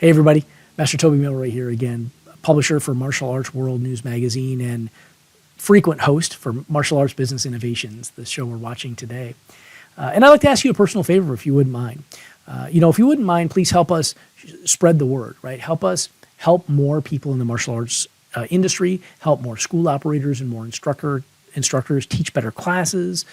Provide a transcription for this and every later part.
Hey everybody, Master Toby Milroy here again, publisher for Martial Arts World News Magazine and frequent host for Martial Arts Business Innovations, the show we're watching today. And I'd like to ask you a personal favor if you wouldn't mind. If you wouldn't mind, please help us spread the word, right? Help us help more people in the martial arts industry, help more school operators and more instructors teach better classes,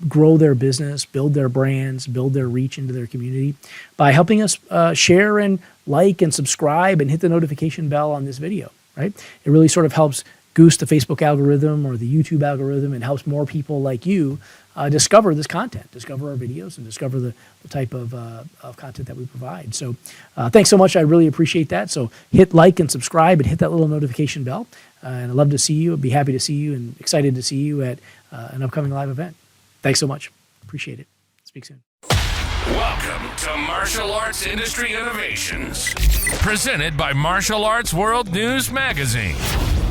grow their business, build their brands, build their reach into their community by helping us share and like and subscribe and hit the notification bell on this video, right? It really sort of helps goose the Facebook algorithm or the YouTube algorithm and helps more people like you discover this content, discover our videos, and discover the type of content that we provide. So thanks so much. I really appreciate that. So hit like and subscribe and hit that little notification bell. And I'd love to see you. I'd be happy to see you and excited to see you at an upcoming live event. Thanks so much. Appreciate it. Speak soon. Welcome to Martial Arts Industry Innovations, presented by Martial Arts World News Magazine.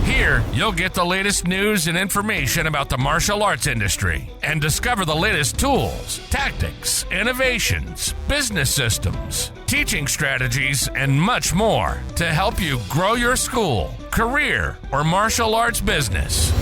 Here, you'll get the latest news and information about the martial arts industry and discover the latest tools, tactics, innovations, business systems, teaching strategies, and much more to help you grow your school, career, or martial arts business.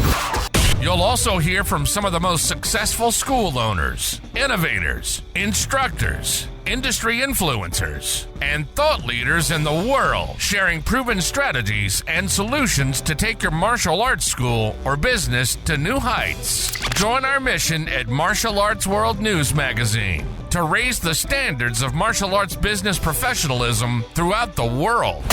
You'll also hear from some of the most successful school owners, innovators, instructors, industry influencers, and thought leaders in the world, sharing proven strategies and solutions to take your martial arts school or business to new heights. Join our mission at Martial Arts World News Magazine to raise the standards of martial arts business professionalism throughout the world.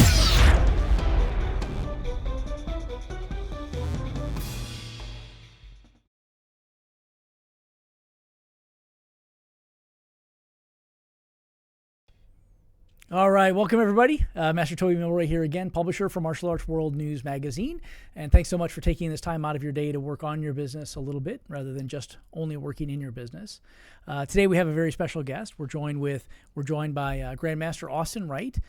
All right, welcome everybody. Master Toby Milroy here again, publisher for Martial Arts World News Magazine. And thanks so much for taking this time out of your day to work on your business a little bit rather than just only working in your business. Today we have a very special guest. We're joined by Grandmaster Wright.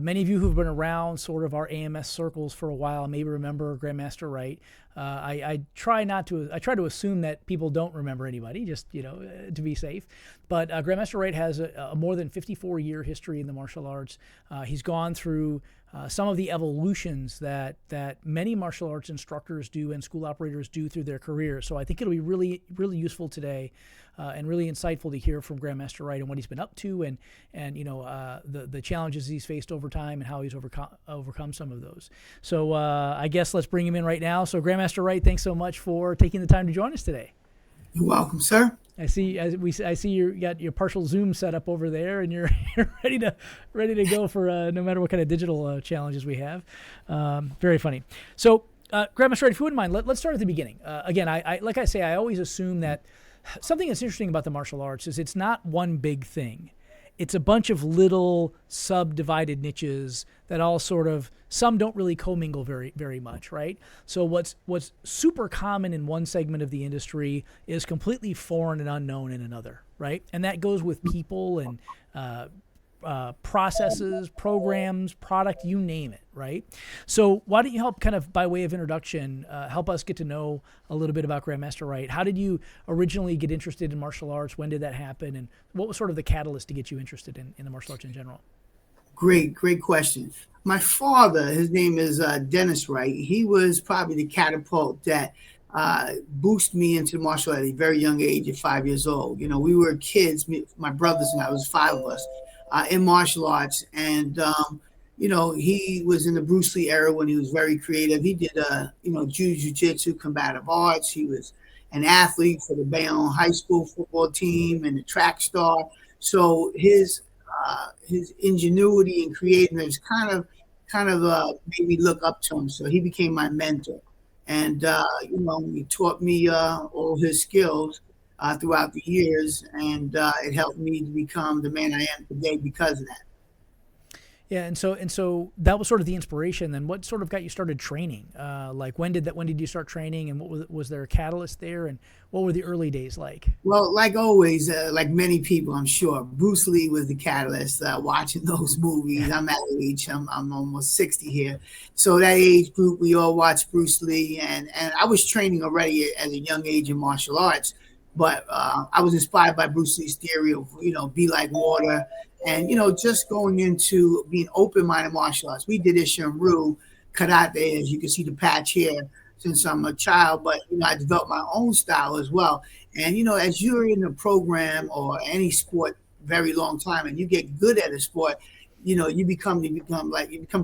Many of you who've been around sort of our AMS circles for a while maybe remember Grandmaster Wright. I try to assume that people don't remember anybody, just to be safe. But Grandmaster Wright has a more than 54-year history in the martial arts. He's gone through some of the evolutions that many martial arts instructors do and school operators do through their career. So I think it'll be really, really useful today and really insightful to hear from Grandmaster Wright and what he's been up to and the challenges he's faced over time and how he's overcome some of those. So I guess let's bring him in right now. So Grandmaster Wright, thanks so much for taking the time to join us today. You're welcome, sir. I see you got your partial Zoom set up over there, and you're ready to go for no matter what kind of digital challenges we have. Very funny. So, Grandmaster Wright, if you wouldn't mind, let's start at the beginning. Again, I like I say, I always assume that something that's interesting about the martial arts is it's not one big thing. It's a bunch of little subdivided niches that all sort of, some don't really commingle very, very much, right? So what's super common in one segment of the industry is completely foreign and unknown in another, right? And that goes with people and processes, programs, product, you name it, right? So why don't you help kind of by way of introduction, help us get to know a little bit about Grandmaster Wright. How did you originally get interested in martial arts? When did that happen? And what was sort of the catalyst to get you interested in the martial arts in general? Great question. My father, his name is Dennis Wright. He was probably the catapult that boosted me into martial arts at a very young age at 5 years old. We were kids, my brothers and I, was 5 of us, in martial arts. And, he was in the Bruce Lee era when he was very creative. He did, jiu-jitsu, combative arts. He was an athlete for the Bayonne High School football team and the track star. So his ingenuity and creativeness kind of made me look up to him. So he became my mentor. And, he taught me all his skills throughout the years, and it helped me to become the man I am today because of that. Yeah, and so that was sort of the inspiration. Then, what sort of got you started training? Like when did you start training, and what was there a catalyst there, and what were the early days like? Well, like always, like many people, I'm sure, Bruce Lee was the catalyst. Watching those movies, I'm at age, I'm almost 60 here, so that age group, we all watched Bruce Lee, and I was training already at a young age in martial arts. but I was inspired by Bruce Lee's theory of, be like water, and, just going into being open-minded martial arts. We did Ishin-Ryu, karate, as you can see the patch here, since I'm a child, but, I developed my own style as well. And, as you're in a program or any sport very long time and you get good at a sport, you become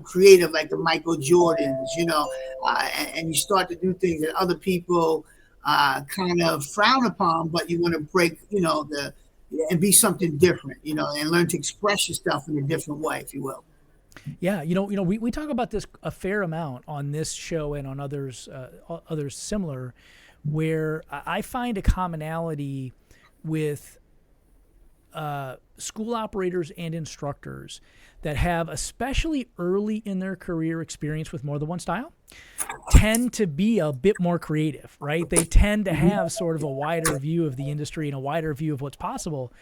creative like the Michael Jordans, and you start to do things that other people kind of frown upon, but you want to break, and be something different, and learn to express yourself in a different way, if you will. Yeah, we talk about this a fair amount on this show and on others similar, where I find a commonality with school operators and instructors that have, especially early in their career, experience with more than one style, tend to be a bit more creative, right? They tend to have sort of a wider view of the industry and a wider view of what's possible,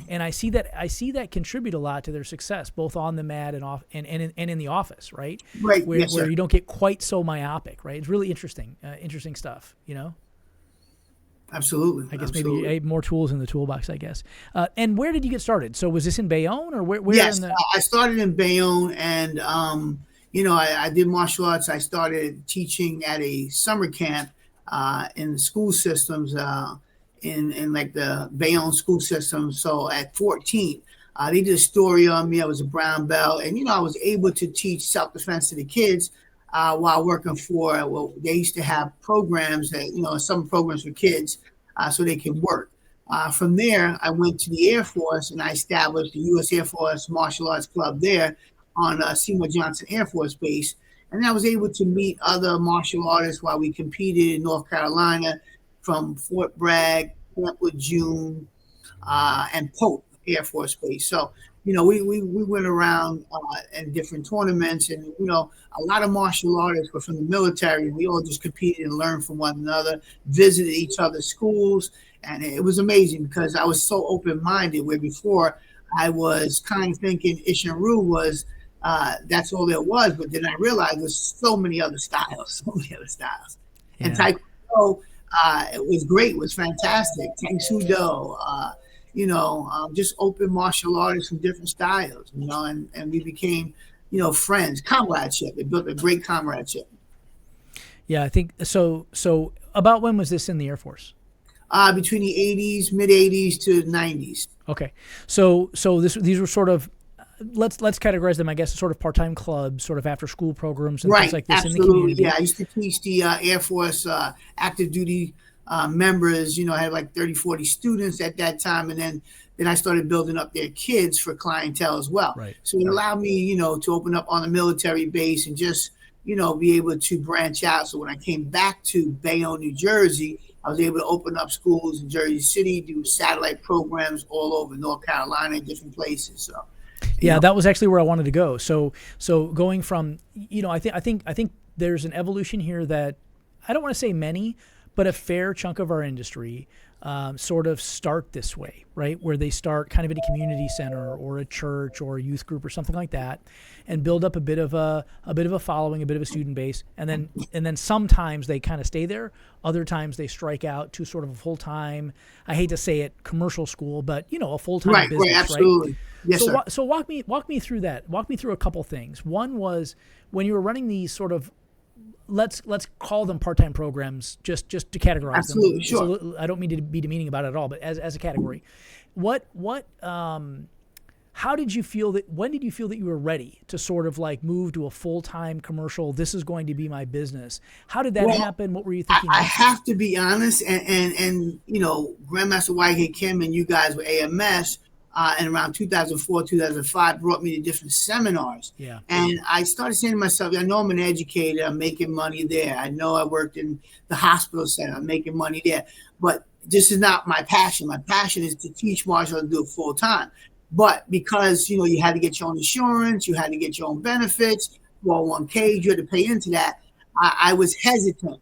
and I see that contribute a lot to their success, both on the mat and off and in the office, right? Right. Where, Yes, where you don't get quite so myopic, right? It's really interesting stuff, Absolutely. I guess Absolutely. maybe more tools in the toolbox, I guess. And where did you get started? So was this in Bayonne or where? Yes, in the... I started in Bayonne, and I did martial arts. I started teaching at a summer camp in the school systems, in like the Bayonne school system. So at 14, they did a story on me. I was a brown belt, and I was able to teach self-defense to the kids while working for. They used to have programs that some programs for kids, so they can work. From there, I went to the Air Force and I established the U.S. Air Force Martial Arts Club there on Seymour Johnson Air Force Base. And I was able to meet other martial artists while we competed in North Carolina, from Fort Bragg, Camp Lejeune, and Pope Air Force Base. So, we went around in different tournaments, and, a lot of martial artists were from the military. We all just competed and learned from one another, visited each other's schools. And it was amazing because I was so open-minded, where before I was kind of thinking Ishin-Ryu was, that's all there was. But then I realized there's so many other styles. Yeah. And Taekwondo, it was great. It was fantastic. Tang Soo Do, just open martial artists from different styles, and we became, friends, comradeship. It built a great comradeship. Yeah, I think so. So about when was this in the Air Force? Between the 80s, mid 80s to 90s. Okay. So these were sort of, let's categorize them, I guess, as sort of part-time clubs, sort of after-school programs and things like this in the community. Yeah, I used to teach the Air Force active duty members. I had like 30, 40 students at that time, and then I started building up their kids for clientele as well. Right. So it allowed me, to open up on a military base and just, be able to branch out. So when I came back to Bayonne, New Jersey, I was able to open up schools in Jersey City, do satellite programs all over North Carolina, different places. So, yeah, that was actually where I wanted to go. So going from, I think there's an evolution here that I don't want to say many, but a fair chunk of our industry sort of start this way, right? Where they start kind of in a community center or a church or a youth group or something like that, and build up a bit of a following, a bit of a student base, and then sometimes they kind of stay there. Other times they strike out to sort of a full-time, I hate to say it, commercial school, but a full-time business, right? Absolutely. Right? Yes, sir. So walk me through that. Walk me through a couple things. One was when you were running these sort of, let's call them part-time programs, just to categorize Absolutely, them. sure. I don't mean to be demeaning about it at all, but as a category, how did you feel when did you feel that you were ready to sort of like move to a full-time commercial, this is going to be my business? How did that happen? What were you thinking? I have to be honest, and Grandmaster Wright Kim and you guys with AMS, and around 2004, 2005, brought me to different seminars. Yeah. And I started saying to myself, I know I'm an educator, I'm making money there. I know I worked in the hospital center, I'm making money there. But this is not my passion. My passion is to teach martial arts and do it full time. But because, you had to get your own insurance, you had to get your own benefits, 401k, you had to pay into that, I was hesitant.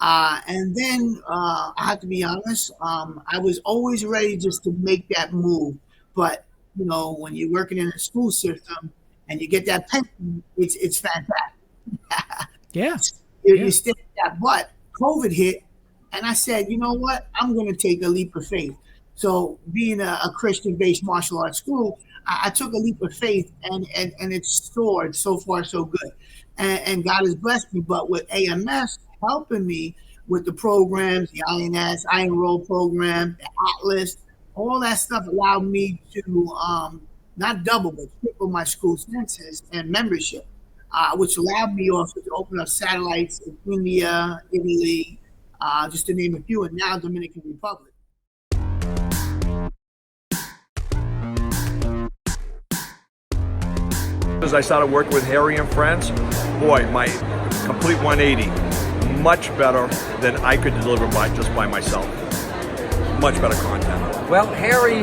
And then I have to be honest, I was always ready just to make that move. But, when you're working in a school system and you get that pension, it's fantastic. Yeah. You stay at that. But COVID hit And I said, you know what? I'm going to take a leap of faith. So being a Christian-based martial arts school, I took a leap of faith, and it's soared so far so good. And God has blessed me. But with AMS helping me with the programs, the INS, I Enroll program, the Atlas, all that stuff allowed me to not double, but triple my school census and membership, which allowed me also to open up satellites in India, Italy, just to name a few, and now Dominican Republic. As I started working with Harry and Friends, boy, my complete 180, much better than I could deliver just by myself. Much better content. Well, Harry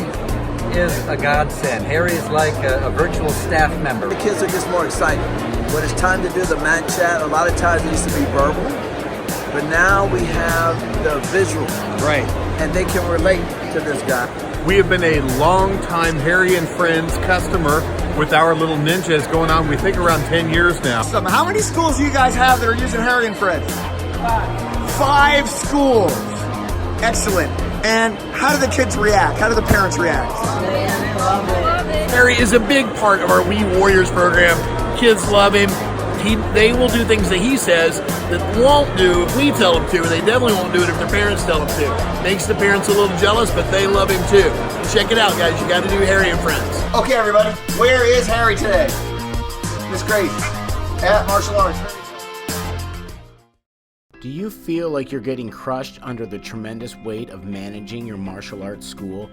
is a godsend. Harry is like a virtual staff member. The kids are just more excited. When it's time to do the mat chat, a lot of times it used to be verbal, but now we have the visual. Right. And they can relate to this guy. We have been a long-time Harry and Friends customer with our little ninjas going on, we think, around 10 years now. How many schools do you guys have that are using Harry and Friends? 5 schools. Excellent. And how do the kids react? How do the parents react? They love it. Harry is a big part of our We Warriors program. Kids love him. They will do things that he says that won't do if we tell them to. They definitely won't do it if their parents tell them to. Makes the parents a little jealous, but they love him too. Check it out, guys. You got to do Harry and Friends. Okay, everybody. Where is Harry today? It's great. At Martial Arts. Do you feel like you're getting crushed under the tremendous weight of managing your martial arts school?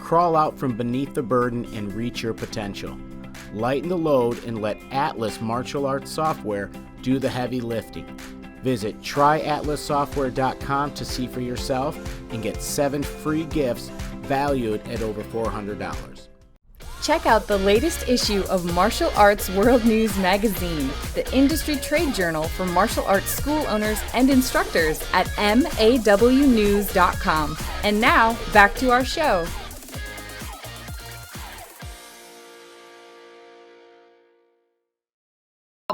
Crawl out from beneath the burden and reach your potential. Lighten the load and let Atlas Martial Arts Software do the heavy lifting. Visit tryatlassoftware.com to see for yourself and get 7 free gifts valued at over $400. Check out the latest issue of Martial Arts World News Magazine, the industry trade journal for martial arts school owners and instructors at mawnews.com. And now, back to our show.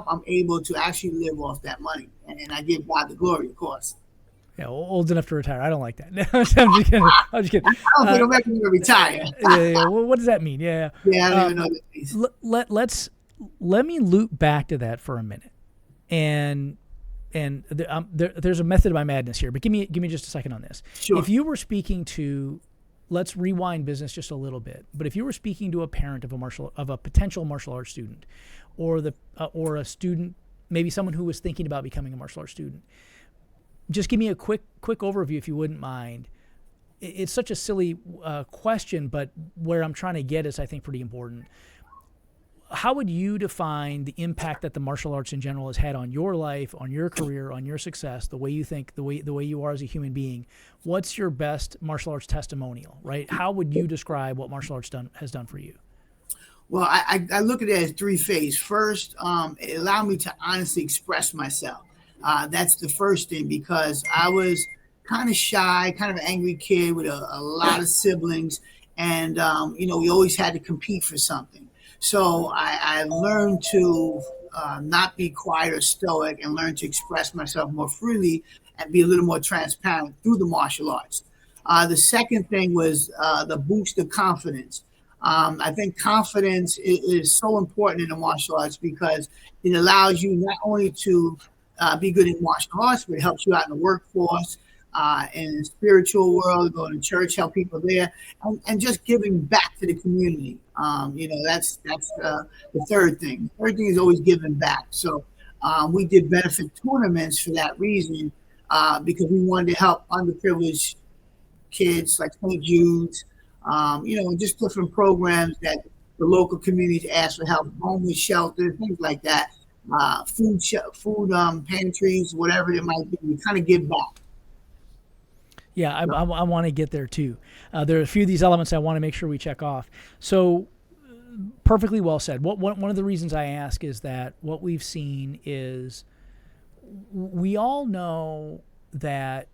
I'm able to actually live off that money, and I give God the glory, of course. Yeah, old enough to retire. I don't like that. I'm just kidding. I'm just kidding. I don't think I'm ready to retire. Yeah. Well, what does that mean? Yeah. Yeah, I don't even know what that means. Let me loop back to that for a minute, and there's a method of my madness here, but give me just a second on this. Sure. If you were speaking to, let's rewind business just a little bit, but if you were speaking to a parent of a potential martial arts student, or a student, maybe someone who was thinking about becoming a martial arts student, just give me a quick overview, if you wouldn't mind. It's such a silly question, but where I'm trying to get is, I think, pretty important. How would you define the impact that the martial arts in general has had on your life, on your career, on your success, the way you think, the way you are as a human being? What's your best martial arts testimonial, right? How would you describe what martial arts has done for you? Well, I look at it as 3 phases. First, it allowed me to honestly express myself. That's the first thing, because I was kind of shy, kind of an angry kid with a lot of siblings. And, we always had to compete for something. So I learned to not be quiet or stoic, and learn to express myself more freely and be a little more transparent through the martial arts. The second thing was the boost of confidence. I think confidence is so important in the martial arts, because it allows you not only to be good in martial arts, but it helps you out in the workforce, in the spiritual world, going to church, help people there, and just giving back to the community. That's the third thing. The third thing is always giving back. So we did benefit tournaments for that reason, because we wanted to help underprivileged kids like St. Jude's, and just different programs that the local communities ask for help, homeless shelters, things like that, food pantries, whatever it might be. We kind of give back. Yeah, I want to get there too. There are a few of these elements I want to make sure we check off. So, perfectly well said. One of the reasons I ask is that what we've seen is, we all know that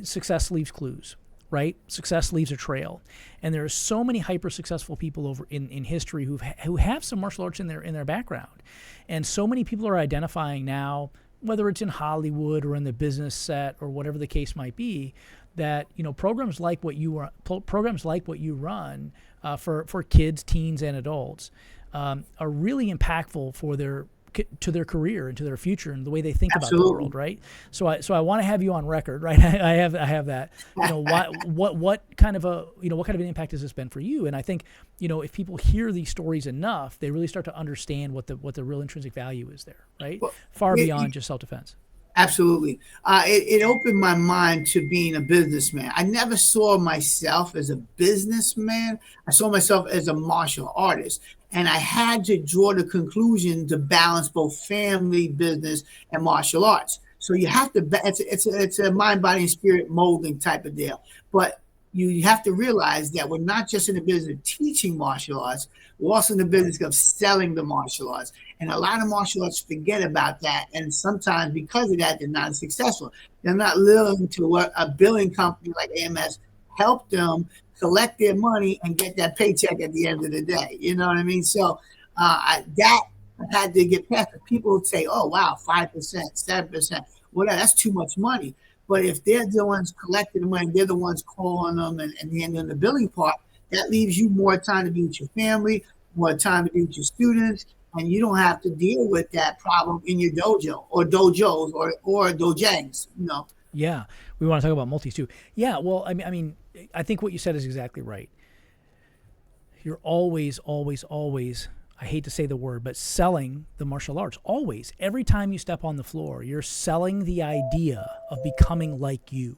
success leaves clues, right? Success leaves a trail, and there are so many hyper successful people over in history who have some martial arts in their background, and so many people are identifying now whether it's in Hollywood or in the business set or whatever the case might be, that programs like what you run for kids, teens, and adults are really impactful to their career and to their future and the way they think Absolutely. about the world, right? So I want to have you on record, right? I have that. What kind of an impact has this been for you? And I think if people hear these stories enough, they really start to understand what the real intrinsic value is there, right? Far beyond just self-defense. Absolutely. It opened my mind to being a businessman. I never saw myself as a businessman. I saw myself as a martial artist. And I had to draw the conclusion to balance both family, business, and martial arts. So you have to, it's a mind, body, and spirit molding type of deal. But you have to realize that we're not just in the business of teaching martial arts, we're also in the business of selling the martial arts. And a lot of martial arts forget about that. And sometimes because of that, they're not successful. They're not listening to what a billing company like AMS helped them collect their money and get that paycheck at the end of the day. You know what I mean? So I had to get past it. People would say, oh, wow, 5%, 7%, whatever, that's too much money. But if they're the ones collecting the money, they're the ones calling them and handling the billing part, that leaves you more time to be with your family, more time to be with your students, and you don't have to deal with that problem in your dojo or dojos or dojangs, Yeah, we want to talk about multis too. Yeah, well, I mean, I think what you said is exactly right. You're always, I hate to say the word, but selling the martial arts. Always. Every time you step on the floor, you're selling the idea of becoming like you.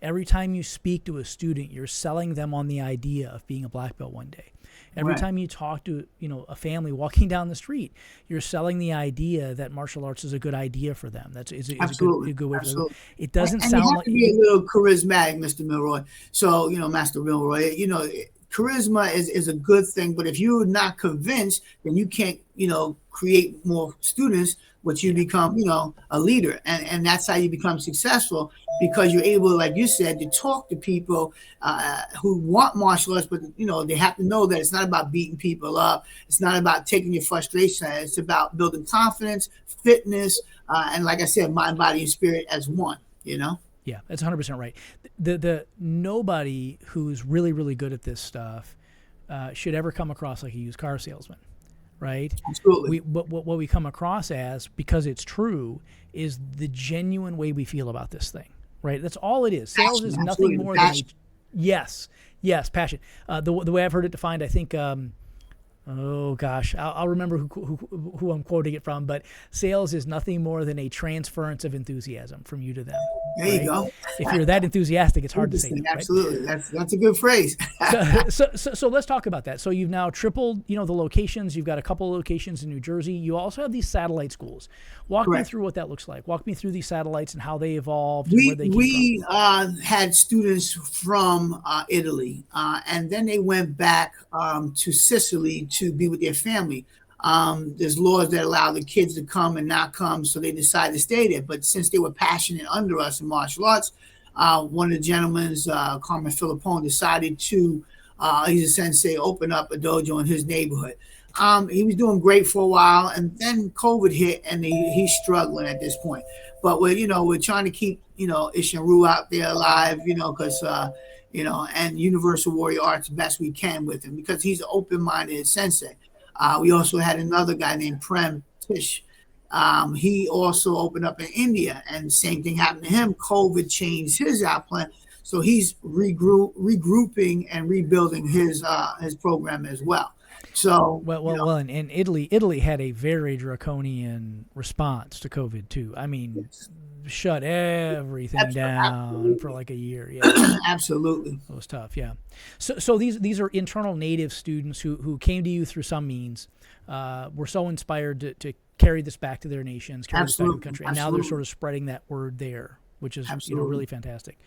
Every time you speak to a student, you're selling them on the idea of being a black belt one day. Every time you talk to a family walking down the street, you're selling the idea that martial arts is a good idea for them. That's a good way for them. It doesn't sound you have like to be a little charismatic, Mr. Milroy. So Master Milroy, charisma is a good thing, but if you're not convinced, then you can't create more students, which you become a leader, and that's how you become successful, because you're able, like you said, to talk to people who want martial arts, but they have to know that it's not about beating people up, it's not about taking your frustration, it's about building confidence, fitness, and like I said, mind, body, and spirit as one. Yeah, that's 100% right. The nobody who's really, really good at this stuff should ever come across like a used car salesman, right? Absolutely. What we come across as, because it's true, is the genuine way we feel about this thing, right? That's all it is. Sales is nothing more than yes, passion. The way I've heard it defined, I think. Oh gosh, I'll remember who I'm quoting it from, but sales is nothing more than a transference of enthusiasm from you to them. There you go. If you're that enthusiastic, it's hard to say. Absolutely, right? That's a good phrase. so let's talk about that. So you've now tripled, the locations. You've got a couple of locations in New Jersey. You also have these satellite schools. Walk me through what that looks like. Walk me through these satellites and how they evolved. We had students from Italy, and then they went back to Sicily to be with their family. There's laws that allow the kids to come and not come, so they decided to stay there. But since they were passionate under us in martial arts, one of the gentlemen, Carmen Filippone, decided to, he's a sensei, open up a dojo in his neighborhood. He was doing great for a while, and then COVID hit, and he's struggling at this point. But we're trying to keep Ishinru out there alive, because and Universal Warrior Arts best we can with him, because he's an open-minded sensei. We also had another guy named Prem Tish. He also opened up in India, and same thing happened to him. COVID changed his outplan, so he's regrouping and rebuilding his program as well. So and Italy had a very draconian response to COVID too. I mean, shut everything down for like a year. Yeah, absolutely. It was tough. Yeah. So these are internal native students who came to you through some means, were so inspired to carry this back to their nations, carry this back to the country, and now they're sort of spreading that word there, which is really fantastic.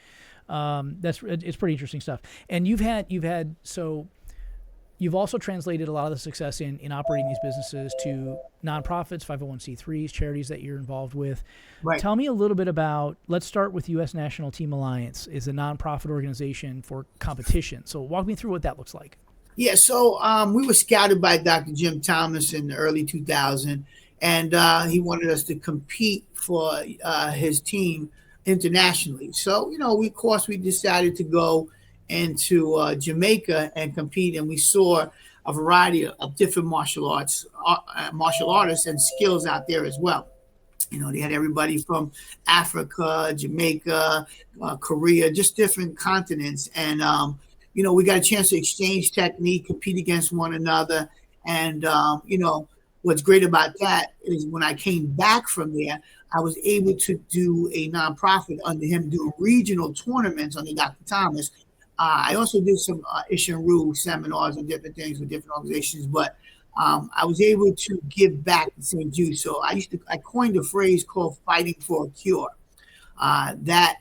It's pretty interesting stuff. And you've also translated a lot of the success in operating these businesses to nonprofits, 501c3s, charities that you're involved with. Right. Tell me a little bit about, let's start with U.S. National Team Alliance, is a nonprofit organization for competition. So walk me through what that looks like. Yeah, so we were scouted by Dr. Jim Thomas in the early 2000s. and he wanted us to compete for his team internationally. So, of course, we decided to go into Jamaica and compete, and we saw a variety of different martial artists and skills out there as well. They had everybody from Africa, Jamaica, Korea, just different continents. And, we got a chance to exchange technique, compete against one another. And, what's great about that is when I came back from there, I was able to do a nonprofit under him, do regional tournaments under Dr. Thomas. I also did some Ishin-Ryu seminars and different things with different organizations, but I was able to give back to St. Jude. So I coined a phrase called fighting for a cure. That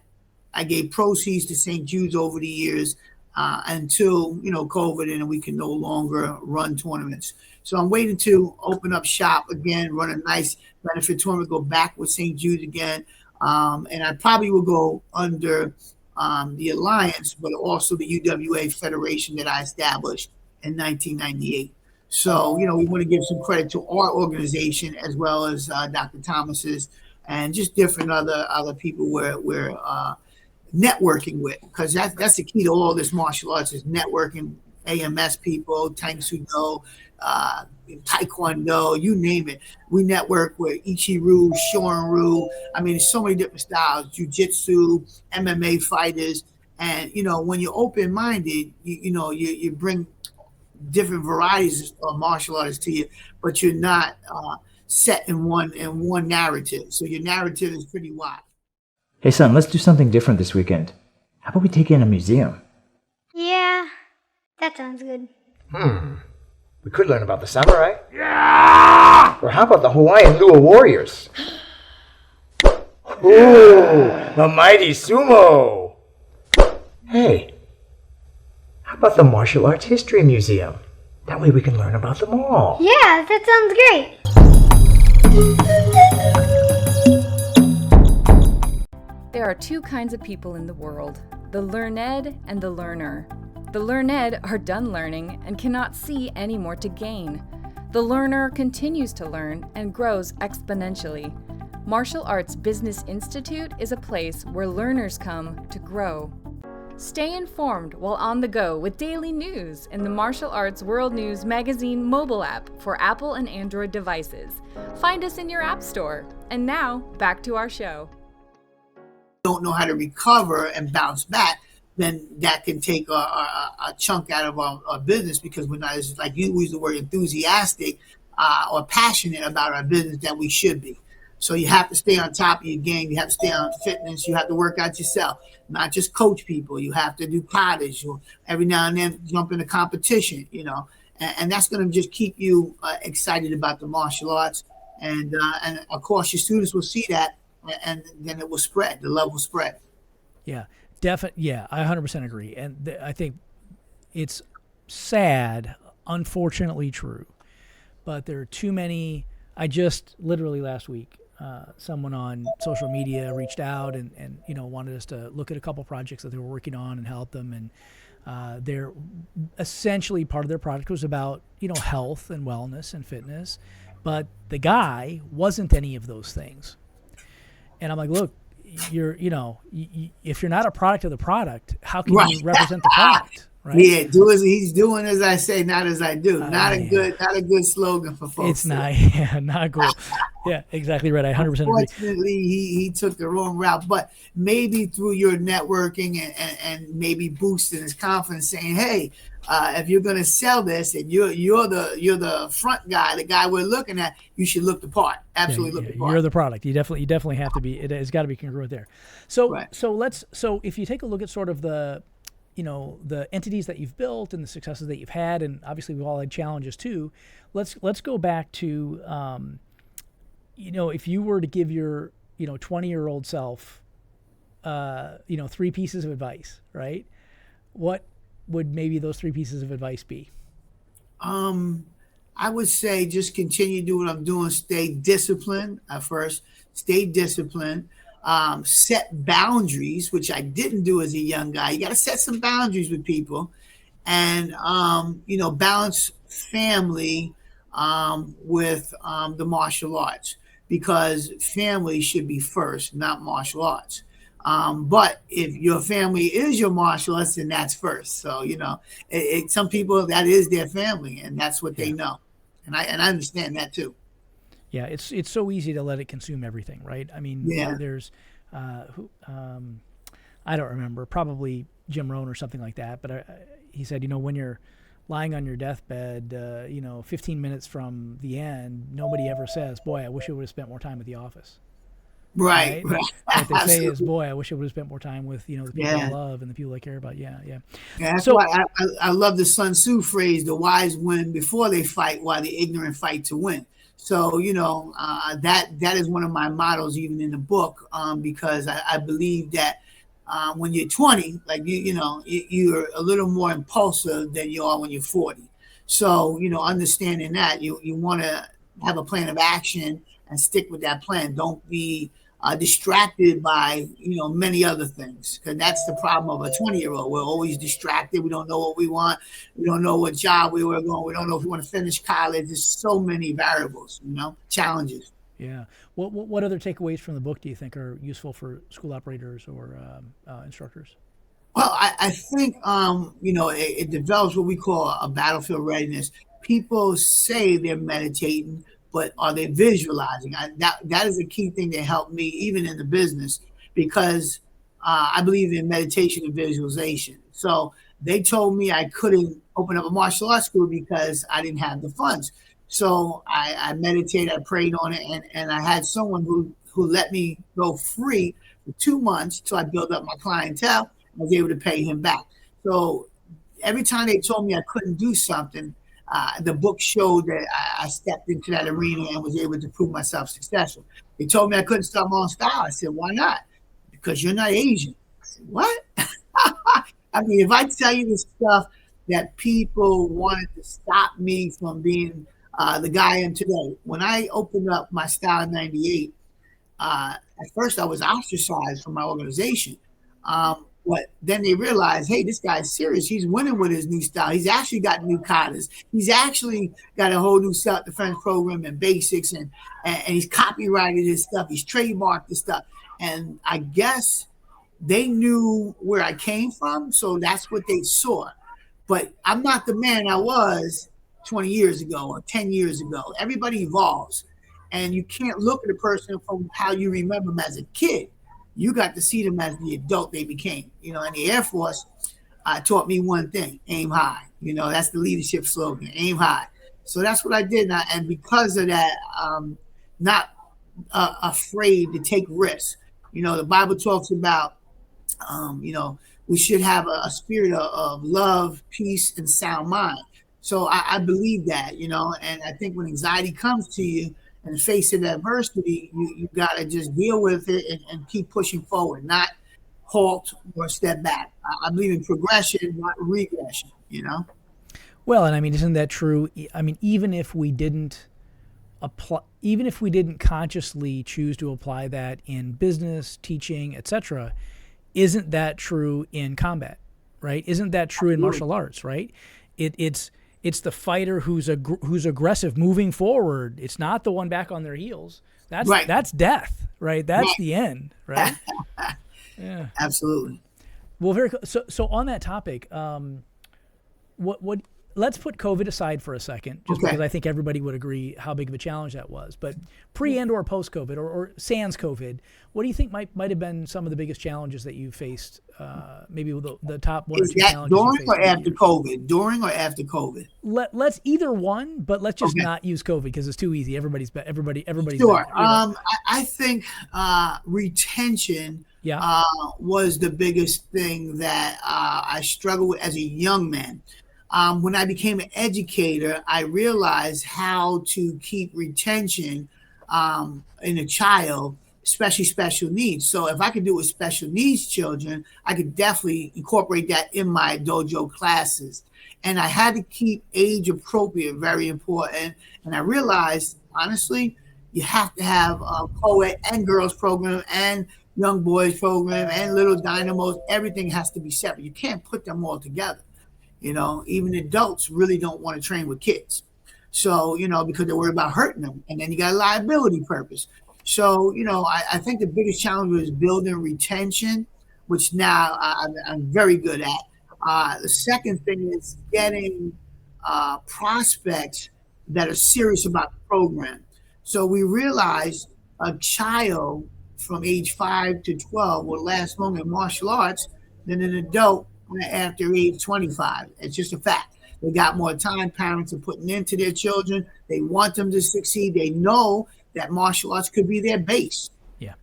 I gave proceeds to St. Jude's over the years until, COVID, and we can no longer run tournaments. So I'm waiting to open up shop again, run a nice benefit tournament, go back with St. Jude again. And I probably will go under the Alliance, but also the UWA Federation that I established in 1998. So, we want to give some credit to our organization as well as Dr. Thomas's and just different other people we're networking with, because that's the key to all this martial arts is networking. AMS people, Tang Soo Do, Taekwondo, you name it. We network with Ichi-Ryu, Shorin-Ryu. I mean, there's so many different styles, jiu-jitsu, MMA fighters. And, when you're open-minded, you bring different varieties of martial arts to you, but you're not set in one narrative. So your narrative is pretty wide. Hey son, let's do something different this weekend. How about we take in a museum? Yeah, that sounds good. We could learn about the samurai. Yeah! Or how about the Hawaiian Lua warriors? Ooh, the mighty sumo! Hey, how about the Martial Arts History Museum? That way we can learn about them all. Yeah, that sounds great. There are two kinds of people in the world, the learned and the learner. The learned are done learning and cannot see any more to gain. The learner continues to learn and grows exponentially. Martial Arts Business Institute is a place where learners come to grow. Stay informed while on the go with daily news in the Martial Arts World News Magazine mobile app for Apple and Android devices. Find us in your app store. And now, back to our show. Don't know how to recover and bounce back, then that can take a chunk out of our business, because we're not, as like you use the word, enthusiastic or passionate about our business that we should be. So you have to stay on top of your game. You have to stay on fitness. You have to work out yourself, not just coach people. You have to do cottage, or every now and then jump in a competition, and that's going to just keep you excited about the martial arts. And of course, your students will see that, and then it will spread. The love will spread. Yeah, definitely. Yeah, I 100% agree. And I think it's sad, unfortunately true, but there are too many. I just literally last week, someone on social media reached out and wanted us to look at a couple projects that they were working on and help them. And they're essentially part of their project was about health and wellness and fitness, but the guy wasn't any of those things. And I'm like, look, you're if you're not a product of the product, how can you represent the product? Right? Yeah, he's doing as I say, not as I do. Not a good slogan for folks. It's not, not cool. Yeah, exactly right. I 100% agree. Unfortunately, he took the wrong route, but maybe through your networking and maybe boosting his confidence, saying, hey, if you're going to sell this and you're the front guy, the guy we're looking at, you should look the part. Absolutely look the part. You're the product. You definitely have to be. It's got to be congruent there. So so if you take a look at sort of the entities that you've built and the successes that you've had, and obviously we've all had challenges too. Let's go back to, if you were to give your 20-year-old self, 3 pieces of advice, right? What would maybe those 3 pieces of advice be? I would say just continue to do what I'm doing. Stay disciplined at first. Stay disciplined. Set boundaries, which I didn't do as a young guy. You got to set some boundaries with people, and balance family with the martial arts, because family should be first, not martial arts. But if your family is your martial arts, then that's first. So, some people, that is their family, and that's what they know. And I understand that too. Yeah, it's so easy to let it consume everything, right? I mean, there's, I don't remember, probably Jim Rohn or something like that, but he said, when you're lying on your deathbed, 15 minutes from the end, nobody ever says, boy, I wish I would have spent more time at the office. Right. What they say is, boy, I wish I would have spent more time with, the people I love and the people I care about. Yeah. That's why I love the Sun Tzu phrase, the wise win before they fight, while the ignorant fight to win. So, that is one of my mottos, even in the book, because I believe that when you're 20, like, you're a little more impulsive than you are when you're 40. So, understanding that, you want to have a plan of action and stick with that plan. Don't be distracted by, many other things, because that's the problem of a 20-year-old. We're always distracted. We don't know what we want. We don't know what job we were going. We don't know if we want to finish college. There's so many variables, challenges. Yeah. What other takeaways from the book do you think are useful for school operators or instructors? Well, I think, it develops what we call a battlefield readiness. People say they're meditating, but are they visualizing? That is a key thing that helped me, even in the business, because I believe in meditation and visualization. So they told me I couldn't open up a martial arts school because I didn't have the funds. So I meditated, I prayed on it, and I had someone who let me go free for 2 months till I built up my clientele. I was able to pay him back. So every time they told me I couldn't do something, the book showed that I stepped into that arena and was able to prove myself successful. They told me I couldn't start my own style. I said, why not? Because you're not Asian. I said, what? I mean, if I tell you the stuff that people wanted to stop me from being the guy I am today. When I opened up my style in 98, at first I was ostracized from my organization. But then they realized, hey, this guy's serious. He's winning with his new style. He's actually got new katas. He's actually got a whole new self-defense program and basics, and he's copyrighted his stuff. He's trademarked his stuff. And I guess they knew where I came from, so that's what they saw. But I'm not the man I was 20 years ago or 10 years ago. Everybody evolves, and you can't look at a person from how you remember them as a kid. You got to see them as the adult they became. And the Air Force taught me one thing: aim high. That's the leadership slogan: aim high. So that's what I did, and because of that, not afraid to take risks. The Bible talks about, we should have a spirit of love, peace, and sound mind. So I believe that, and I think when anxiety comes to you, in the face of adversity, you got to just deal with it and keep pushing forward, not halt or step back. I believe in progression, not regression, Well, and I mean, isn't that true? I mean, even if we didn't consciously choose to apply that in business, teaching, etc., isn't that true in combat, right? Isn't that true in martial arts, right? It's the fighter who's aggressive, moving forward. It's not the one back on their heels. That's right. That's death, right? That's right. The end, right? Yeah, absolutely. Well, very cool. So on that topic, what? Let's put COVID aside for a second, just because I think everybody would agree how big of a challenge that was. But pre and or post COVID, or sans COVID, what do you think might have been some of the biggest challenges that you faced? Maybe the top one or two challenges. During or after COVID? During or after COVID? Let's either one, but let's just not use COVID because it's too easy. Everybody's sure. I think retention was the biggest thing that I struggled with as a young man. When I became an educator, I realized how to keep retention in a child, especially special needs. So if I could do it with special needs children, I could definitely incorporate that in my dojo classes. And I had to keep age appropriate, very important. And I realized, honestly, you have to have a co-ed and girls program and young boys program and little dynamos. Everything has to be separate. You can't put them all together. Even adults really don't want to train with kids. So, because they're worried about hurting them. And then you got a liability purpose. So, I think the biggest challenge was building retention, which now I'm very good at. The second thing is getting prospects that are serious about the program. So we realized a child from age 5 to 12 will last longer in martial arts than an adult after age 25. It's just a fact. They got more time. Parents are putting into their children. They want them to succeed. They know that martial arts could be their base. Yeah.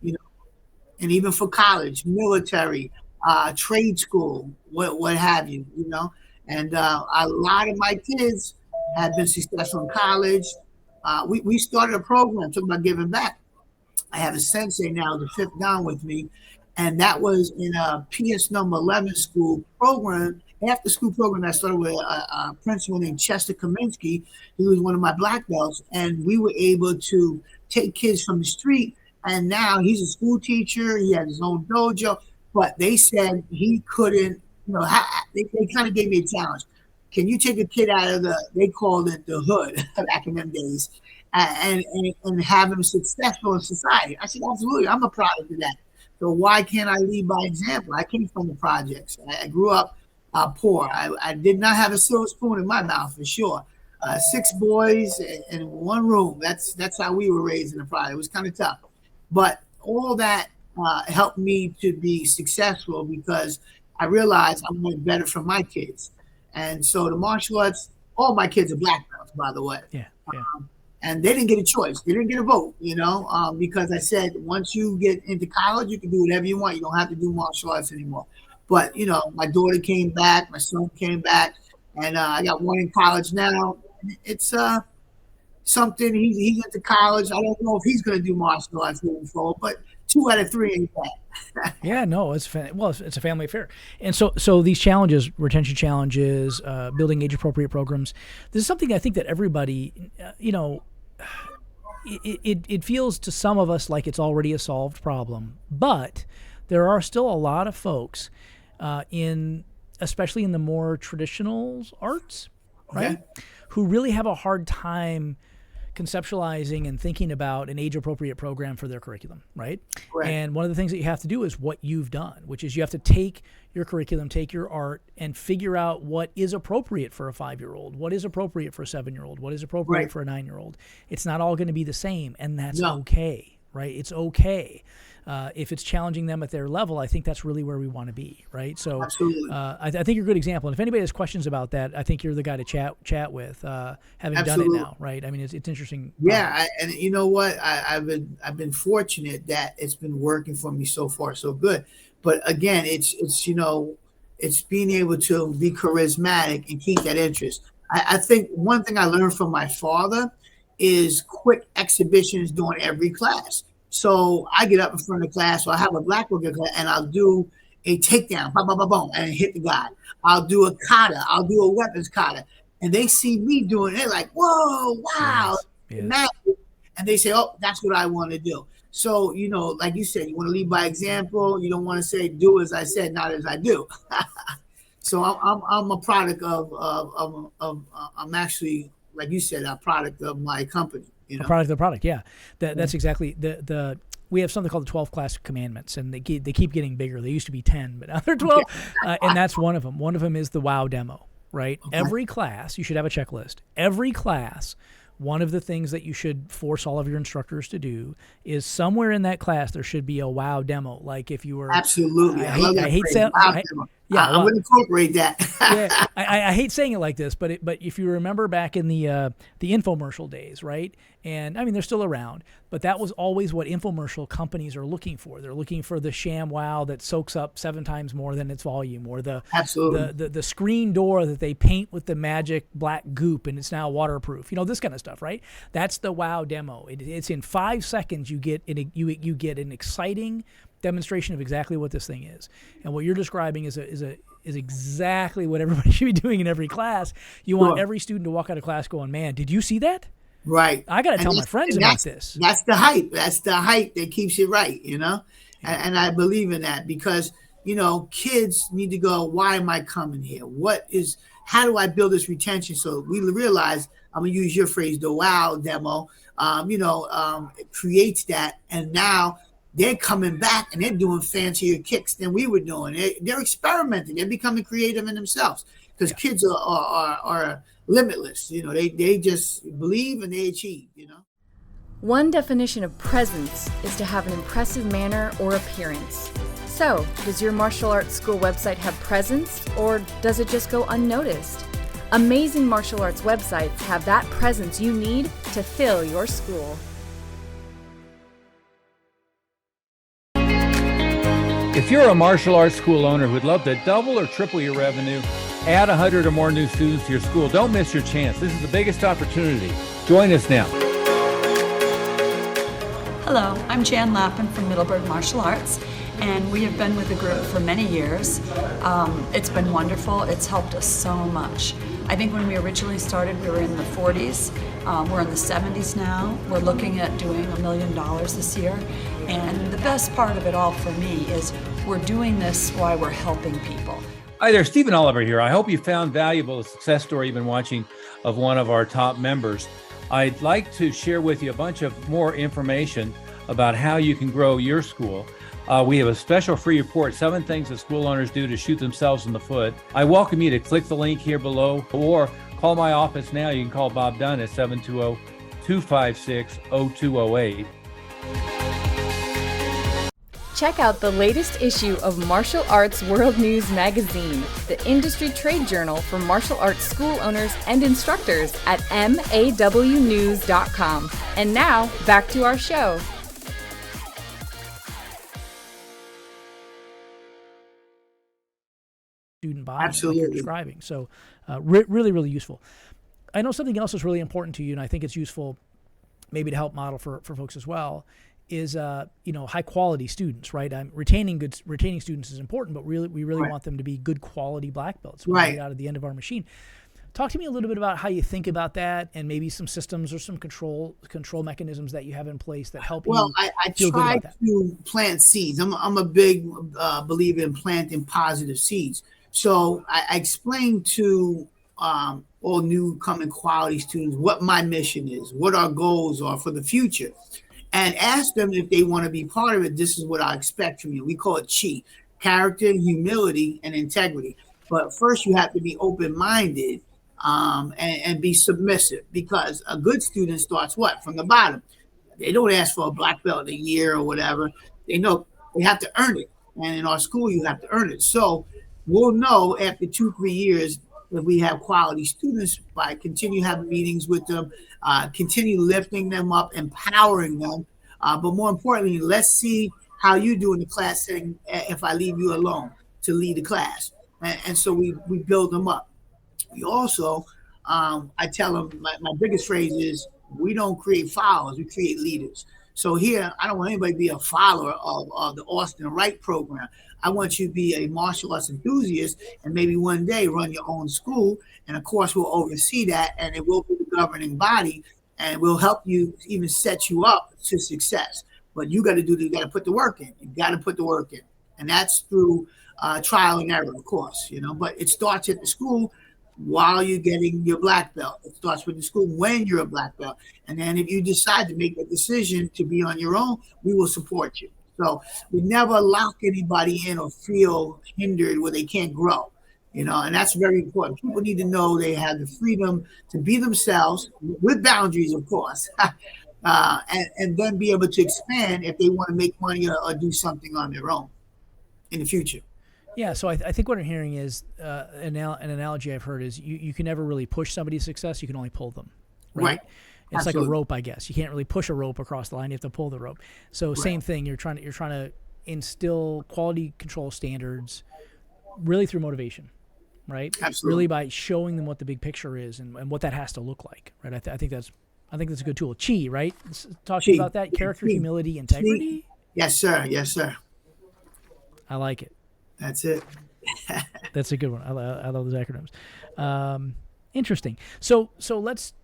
And even for college, military, trade school, what have you, And a lot of my kids have been successful in college. We started a program talking about giving back. I have a sensei now, the 5th down with me, and that was in a PS number 11 school program, after school program. I started with a principal named Chester Kaminsky. He was one of my black belts, and we were able to take kids from the street. And now he's a school teacher. He had his own dojo, but they said he couldn't. They kind of gave me a challenge. Can you take a kid out of they called it the hood back in them days, and have him successful in society? I said, absolutely. I'm a product of that. So why can't I lead by example? I came from the projects. I grew up poor. I did not have a silver spoon in my mouth, for sure. 6 boys in one room. That's how we were raised in the project. It was kind of tough. But all that helped me to be successful because I realized I wanted better for my kids. And so the martial arts, all my kids are black belts, by the way. Yeah. And they didn't get a choice. They didn't get a vote, because I said, once you get into college, you can do whatever you want. You don't have to do martial arts anymore. But, my daughter came back, my son came back, and I got one in college now. It's something, he's into college. I don't know if he's going to do martial arts moving forward, but 2 out of 3 ain't bad. Yeah, no, it's a family affair. And so these challenges, retention challenges, building age-appropriate programs, this is something I think that everybody, it feels to some of us like it's already a solved problem, but there are still a lot of folks especially in the more traditional arts, right, who really have a hard time conceptualizing and thinking about an age-appropriate program for their curriculum, right? And one of the things that you have to do is what you've done, which is you have to take your curriculum, take your art, and figure out what is appropriate for a 5-year-old, what is appropriate for a 7-year-old, what is appropriate for a 9-year-old. It's not all going to be the same, and that's okay, right? It's okay. If it's challenging them at their level, I think that's really where we want to be, right? So I think you're a good example. And if anybody has questions about that, I think you're the guy to chat with, having done it now, right? I mean, it's interesting. Yeah, and you know what? I've been fortunate that it's been working for me so far, so good. But again, it's being able to be charismatic and keep that interest. I think one thing I learned from my father is quick exhibitions during every class. So I get up in front of the class, or I have a black book class, and I'll do a takedown, boom, boom, boom, boom, and hit the guy. I'll do a kata. I'll do a weapons kata. And they see me doing it, like, whoa, wow. Yes. And they say, oh, that's what I want to do. So, like you said, you want to lead by example. You don't want to say, do as I said, not as I do. So I'm a product of I'm actually, like you said, a product of my company. A product of the product, yeah. That's exactly the. We have something called the 12 class commandments, and they keep getting bigger. They used to be 10, but now they're 12, and that's one of them. One of them is the WOW demo, right? Okay. Every class, you should have a checklist. Every class, one of the things that you should force all of your instructors to do is somewhere in that class there should be a WOW demo. Like if you were absolutely, I hate saying. Yeah, I'm going to incorporate that. Yeah, I hate saying it like this, but if you remember back in the infomercial days, right? And I mean, they're still around, but that was always what infomercial companies are looking for. They're looking for the sham wow that soaks up 7 times more than its volume, or the screen door that they paint with the magic black goop and it's now waterproof. This kind of stuff, right? That's the WOW demo. It's in 5 seconds you get an exciting demonstration of exactly what this thing is, and what you're describing is exactly what everybody should be doing in every class. You want every student to walk out of class going, "Man, did you see that?" Right. I got to tell my friends about this. That's the hype. That's the hype that keeps it right. And I believe in that because kids need to go, why am I coming here? What is how do I build this retention? So we realized, I'm going to use your phrase, the wow demo, it creates that. And now they're coming back and they're doing fancier kicks than we were doing. They're experimenting. They're becoming creative in themselves because kids are limitless. They just believe and they achieve, One definition of presence is to have an impressive manner or appearance. So, does your martial arts school website have presence, or does it just go unnoticed? Amazing martial arts websites have that presence you need to fill your school. If you're a martial arts school owner who'd love to double or triple your revenue, add 100 or more new students to your school, don't miss your chance. This is the biggest opportunity. Join us now. Hello, I'm Jan Lappin from Middleburg Martial Arts, and we have been with the group for many years. It's been wonderful. It's helped us so much. I think when we originally started, we were in the 40s. We're in the 70s now. We're looking at doing $1 million this year. And the best part of it all for me is we're doing this while we're helping people. Hi there, Stephen Oliver here. I hope you found valuable the success story you've been watching of one of our top members. I'd like to share with you a bunch of more information about how you can grow your school. We have a special free report, 7 things that school owners do to shoot themselves in the foot. I welcome you to click the link here below or call my office now. You can call Bob Dunn at 720-256-0208. Check out the latest issue of Martial Arts World News magazine, the industry trade journal for martial arts school owners and instructors at mawnews.com. And now, back to our show. Student body, Absolutely. like you're describing. So really, really useful. I know something else is really important to you, and I think it's useful maybe to help model for folks as well, is high quality students, right? Retaining students is important, but we really Right. want them to be good quality black belts Right. out of the end of our machine. Talk to me a little bit about how you think about that, and maybe some systems or some control mechanisms that you have in place that help Well, you I feel good try about that. to plant seeds. I'm a big believer in planting positive seeds. So I explain to all new coming quality students what my mission is, what our goals are for the future, and ask them if they want to be part of it. This is what I expect from you. We call it CHI, character, humility, and integrity. But first, you have to be open-minded and be submissive, because a good student starts what? From the bottom. They don't ask for a black belt a year or whatever. They know they have to earn it. And in our school, you have to earn it. So we'll know after 2-3 years that we have quality students by continue having meetings with them, continue lifting them up, empowering them. But more importantly, let's see how you do in the class setting if I leave you alone to lead the class. And so we build them up. We also, I tell them, my biggest phrase is, we don't create followers, we create leaders. So here, I don't want anybody to be a follower of the Austin Wright program. I want you to be a martial arts enthusiast and maybe one day run your own school. And of course, we'll oversee that, and it will be the governing body, and we'll help you, even set you up to success. But you got to put the work in. You got to put the work in. And that's through trial and error, of course, but it starts at the school while you're getting your black belt. It starts with the school when you're a black belt. And then if you decide to make a decision to be on your own, we will support you. So we never lock anybody in or feel hindered where they can't grow, and that's very important. People need to know they have the freedom to be themselves with boundaries, of course, and then be able to expand if they want to make money or do something on their own in the future. Yeah, so I think what I'm hearing is an analogy I've heard is you can never really push somebody's success. You can only pull them, right? It's Absolutely. like a rope, I guess. You can't really push a rope across the line. You have to pull the rope. So same thing. You're trying to instill quality control standards really through motivation, right? Absolutely. Really by showing them what the big picture is and what that has to look like, right? I think that's a good tool. Chi, right? Talking about that, character, humility, integrity. Chi. Yes, sir. Yes, sir. I like it. That's it. That's a good one. I love those acronyms. Interesting. So let's,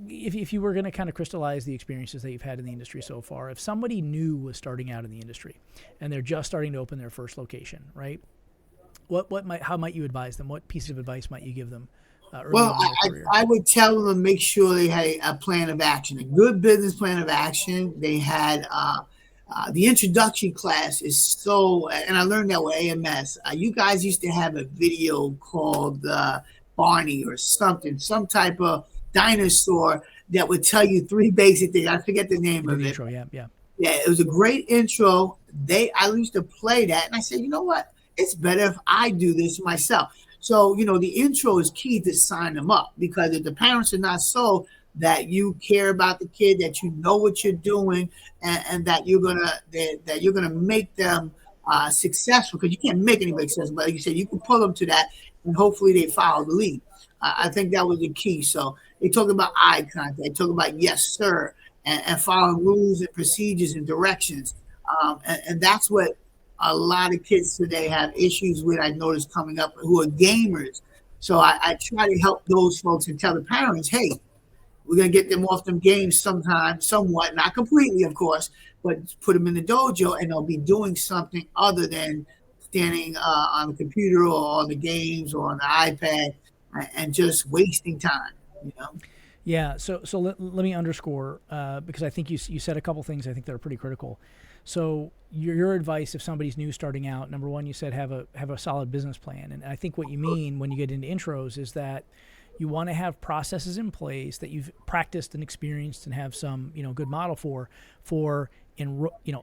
if you were going to kind of crystallize the experiences that you've had in the industry so far, if somebody new was starting out in the industry and they're just starting to open their first location, right? how might you advise them? What piece of advice might you give them? Well, I would tell them to make sure they had a plan of action, a good business plan of action. They had the introduction class is so, and I learned that with AMS. You guys used to have a video called Barney or something, some type of dinosaur that would tell you 3 basic things. I forget the name of it. Intro, yeah. Yeah, it was a great intro. I used to play that, and I said, you know what? It's better if I do this myself. So, the intro is key to sign them up, because if the parents are not so that you care about the kid, that you know what you're doing, and that you're gonna make them successful, because you can't make anybody successful, but like you said, you can pull them to that, and hopefully they follow the lead. I think that was the key. So they talk about eye contact, they talk about yes sir, and following rules and procedures and directions, and that's what a lot of kids today have issues with. I noticed coming up who are gamers. So I try to help those folks and tell the parents, hey, we're going to get them off them games sometime, somewhat, not completely, of course, but put them in the dojo, and they'll be doing something other than standing on the computer or on the games or on the iPad and just wasting time, Yeah. So let me underscore, because I think you said a couple things I think that are pretty critical. So your advice, if somebody's new starting out, number one, you said have a solid business plan. And I think what you mean when you get into intros is that you want to have processes in place that you've practiced and experienced and have some, good model for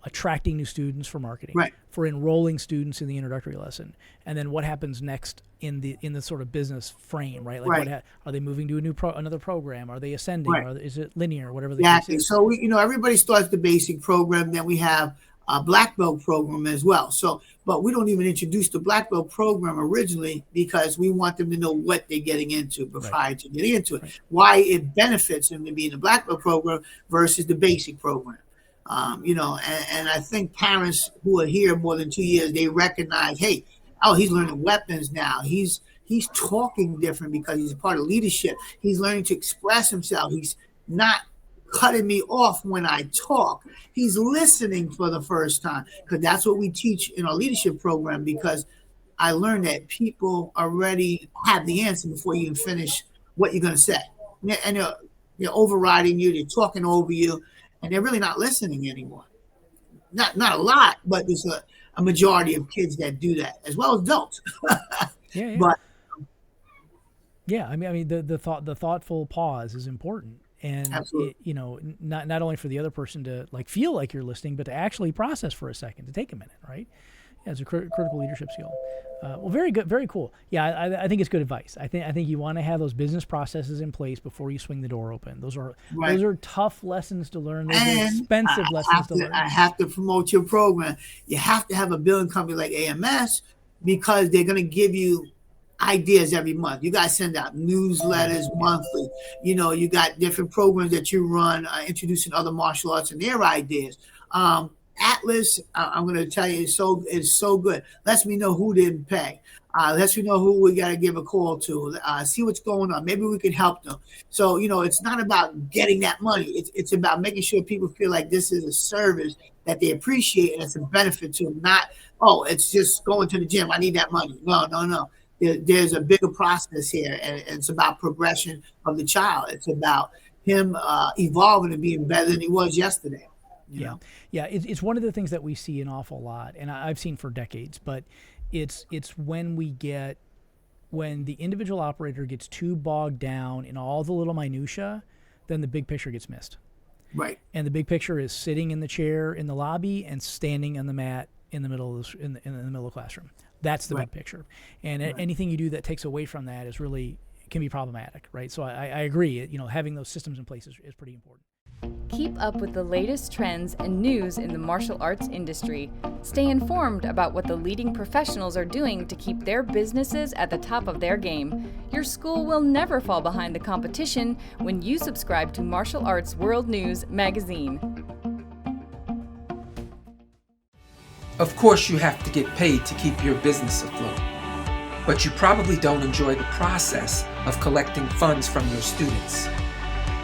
attracting new students for marketing, right, for enrolling students in the introductory lesson, and then what happens next in the sort of business frame, right? Like, right. Are they moving to another program? Are they ascending? Right. Is it linear? Whatever the Exactly. case is. So everybody starts the basic program, then we have a black belt program as well. So, but we don't even introduce the black belt program originally, because we want them to know what they're getting into prior to getting into it. Right. Why it benefits them to be in the black belt program versus the basic program. And I think parents who are here more than 2 years, they recognize, hey, he's learning weapons now. He's talking different because he's a part of leadership. He's learning to express himself. He's not cutting me off when I talk. He's listening for the first time, because that's what we teach in our leadership program, because I learned that people already have the answer before you even finish what you're going to say. And they're overriding you, they're talking over you, and they're really not listening anymore. Not a lot, but there's a majority of kids that do that, as well as adults. Yeah. But yeah, I mean, the thoughtful pause is important, and not only for the other person to feel like you're listening, but to actually process for a second, to take a minute, right? Yeah, it's a critical leadership skill. Well, very good, very cool. Yeah, I think it's good advice. I think you want to have those business processes in place before you swing the door open. Those are tough lessons to learn. Those are expensive lessons to learn. I have to promote your program. You have to have a billing company like AMS, because they're going to give you ideas every month. You guys send out newsletters monthly. You got different programs that you run, introducing other martial arts and their ideas. Atlas, I'm going to tell you, is so good. Lets me know who didn't pay. Lets me know who we got to give a call to. See what's going on. Maybe we can help them. So, it's not about getting that money. It's about making sure people feel like this is a service that they appreciate and it's a benefit to them. Not, it's just going to the gym. I need that money. No. There's a bigger process here, and it's about progression of the child. It's about him evolving and being better than he was yesterday. Yeah. It's one of the things that we see an awful lot, and I've seen for decades. But it's when the individual operator gets too bogged down in all the little minutia, then the big picture gets missed. Right. And the big picture is sitting in the chair in the lobby and standing on the mat in the middle of in the middle of the classroom. That's the big picture. And anything you do that takes away from that can be problematic, right? So I agree. Having those systems in place is pretty important. Keep up with the latest trends and news in the martial arts industry. Stay informed about what the leading professionals are doing to keep their businesses at the top of their game. Your school will never fall behind the competition when you subscribe to Martial Arts World News magazine. Of course, you have to get paid to keep your business afloat, but you probably don't enjoy the process of collecting funds from your students.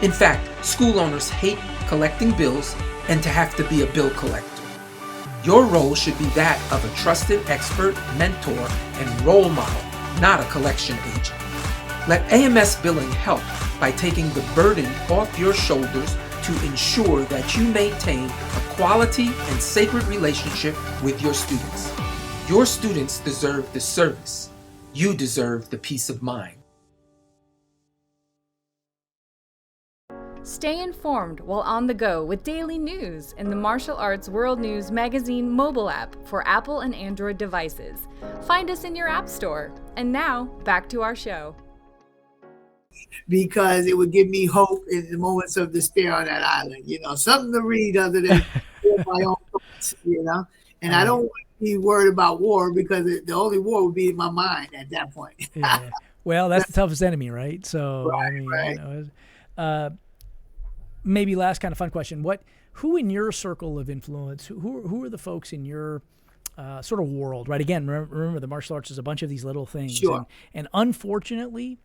In fact, school owners hate collecting bills and to have to be a bill collector. Your role should be that of a trusted expert, mentor, and role model, not a collection agent. Let AMS Billing help by taking the burden off your shoulders to ensure that you maintain a quality and sacred relationship with your students. Your students deserve the service. You deserve the peace of mind. Stay informed while on the go with daily news in the Martial Arts World News Magazine mobile app for Apple and Android devices. Find us in your app store. And now, back to our show. Because it would give me hope in the moments of despair on that island. Something to read other than my own thoughts, And I don't want to be worried about war because the only war would be in my mind at that point. Yeah. Well, that's the toughest enemy, right? So, right. Maybe last kind of fun question. Who in your circle of influence, who are the folks in your sort of world, right? Again, remember the martial arts is a bunch of these little things. Sure. And unfortunately,